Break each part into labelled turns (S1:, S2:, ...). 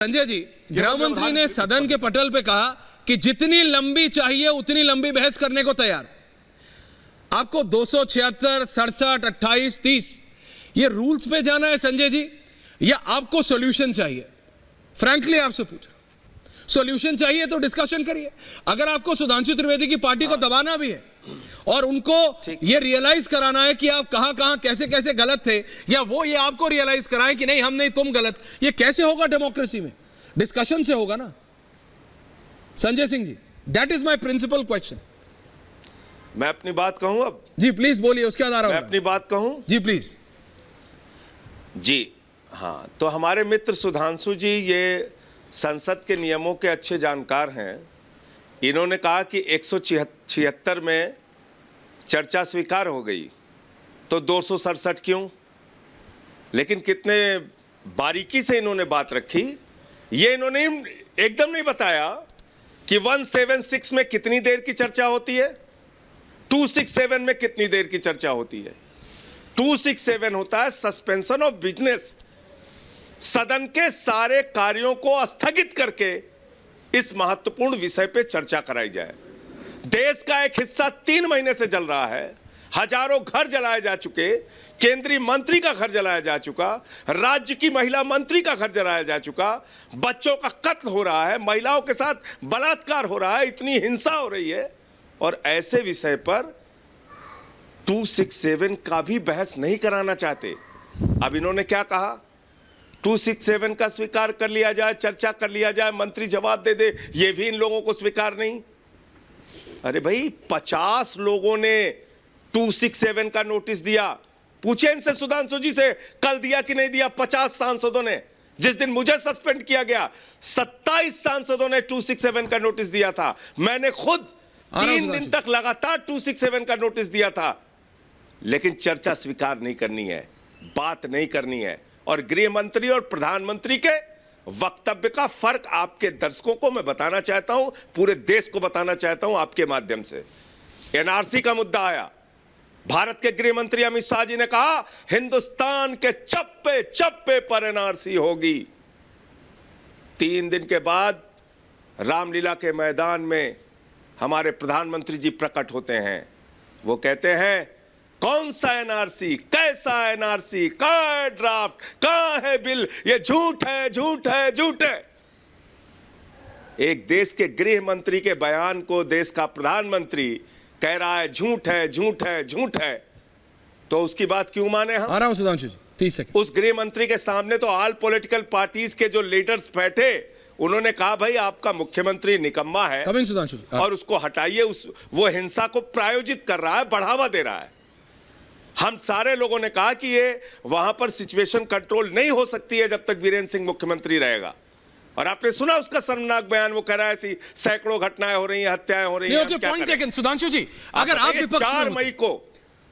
S1: संजय जी, गृह मंत्री ने सदन के पटल पे कहा कि जितनी लंबी चाहिए उतनी लंबी बहस करने को तैयार। आपको 276, 67, 28, 30 ये रूल्स पे जाना है संजय जी, या आपको सॉल्यूशन चाहिए? फ्रैंकली आपसे पूछ रहा हूं, सॉल्यूशन चाहिए तो डिस्कशन करिए। अगर आपको सुधांशु त्रिवेदी की पार्टी को दबाना भी है और उनको ये रियलाइज कराना है कि आप कहां कहां कैसे कैसे गलत थे, या वो ये आपको रियलाइज कराएं कि नहीं हम नहीं तुम गलत, ये कैसे होगा डेमोक्रेसी में? डिस्कशन से होगा ना Sanjay Singh ji. That is my principal question.
S2: मैं अपनी बात कहूं अब?
S1: जी प्लीज बोलिए, उसके आधार
S2: मैं अपनी बात कहूं?
S1: जी प्लीज।
S2: जी हाँ, तो हमारे मित्र सुधांशु जी ये संसद के नियमों के अच्छे जानकार हैं। इन्होंने कहा कि 176 में चर्चा स्वीकार हो गई तो 267 क्यों? लेकिन कितने बारीकी से इन्होंने बात रखी। ये इन्होंने एकदम नहीं बताया कि 176 में कितनी देर की चर्चा होती है, 267 में कितनी देर की चर्चा होती है। 267 होता है सस्पेंशन ऑफ बिजनेस, सदन के सारे कार्यों को स्थगित करके इस महत्वपूर्ण विषय पे चर्चा कराई जाए। देश का एक हिस्सा 3 महीने से जल रहा है, हजारों घर जलाए जा चुके, केंद्रीय मंत्री का घर जलाया जा चुका, राज्य की महिला मंत्री का घर जलाया जा चुका, बच्चों का कत्ल हो रहा है, महिलाओं के साथ बलात्कार हो रहा है, इतनी हिंसा हो रही है, और ऐसे विषय पर 267 का भी बहस नहीं कराना चाहते। अब इन्होंने क्या कहा? 267 का स्वीकार कर लिया जाए, चर्चा कर लिया जाए, मंत्री जवाब दे दे, ये भी इन लोगों को स्वीकार नहीं। अरे भाई 50 लोगों ने 267 का नोटिस दिया। पूछे इनसे, सुधांशु जी से, कल दिया कि नहीं दिया? 50 सांसदों ने, जिस दिन मुझे सस्पेंड किया गया 27 सांसदों ने 267 का नोटिस दिया था। मैंने खुद 3 दिन तक लगातार 267 का नोटिस दिया था। लेकिन चर्चा स्वीकार नहीं करनी है, बात नहीं करनी है। और गृह मंत्री और प्रधानमंत्री के वक्तव्य का फर्क आपके दर्शकों को मैं बताना चाहता हूं, पूरे देश को बताना चाहता हूं आपके माध्यम से। एनआरसी का मुद्दा आया, भारत के गृह मंत्री अमित शाह जी ने कहा हिंदुस्तान के चप्पे चप्पे पर एनआरसी होगी। 3 दिन के बाद रामलीला के मैदान में हमारे प्रधानमंत्री जी प्रकट होते हैं। वो कहते हैं कौन सा एनआरसी, कैसा एनआरसी, कहां है ड्राफ्ट, कहां है बिल, ये झूठ है, झूठ है, झूठ है। एक देश के गृह मंत्री के बयान को देश का प्रधानमंत्री कह रहा है झूठ है, झूठ है, झूठ है, तो उसकी बात क्यों माने हम?
S1: आ रहा हूं सुधांशु जी, 30 सेकंड।
S2: उस गृह मंत्री के सामने तो ऑल पॉलिटिकल पार्टीज के जो लीडर्स बैठे, उन्होंने कहा भाई आपका मुख्यमंत्री निकम्मा है और उसको हटाइए, वो हिंसा को प्रायोजित कर रहा है, बढ़ावा दे रहा है। हम सारे लोगों ने कहा कि ये वहां पर सिचुएशन कंट्रोल नहीं हो सकती है जब तक वीरेंद्र सिंह मुख्यमंत्री रहेगा। और आपने सुना उसका शर्मनाक बयान, वो कह रहा है ऐसी सैकड़ों घटनाएं हो रही हैं, हत्याएं हो रही हैं।
S1: सुधांशु जी, अगर आप
S2: 4 मई को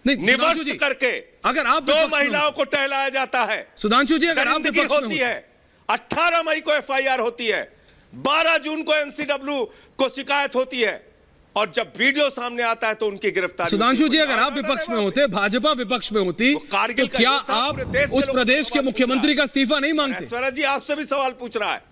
S2: निवस्त करके
S1: अगर आप
S2: 2 महिलाओं को टहलाया जाता है,
S1: सुधांशु जी अगर आप
S2: विपक्ष होती है, 18 मई को एफआईआर होती है, 12 जून को एनसीडब्ल्यू को शिकायत होती है, और जब वीडियो सामने आता है तो उनकी गिरफ्तारी।
S1: सुधांशु जी अगर आप विपक्ष में होते, भाजपा विपक्ष में होती, तो क्या आप उस प्रदेश के मुख्यमंत्री का इस्तीफा नहीं मांगते?
S2: स्वराज जी आपसे भी सवाल पूछ रहा है,